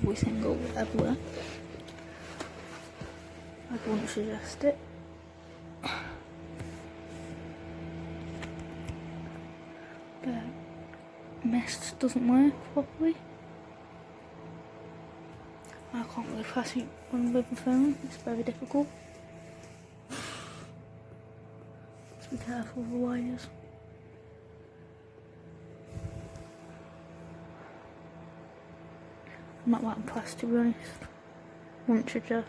every single everywhere. I wouldn't suggest it. The mist doesn't work properly. I can't really press it on with the phone, it's very difficult. Just be careful of the wires. I'm not that impressed, to be honest. Wouldn't suggest.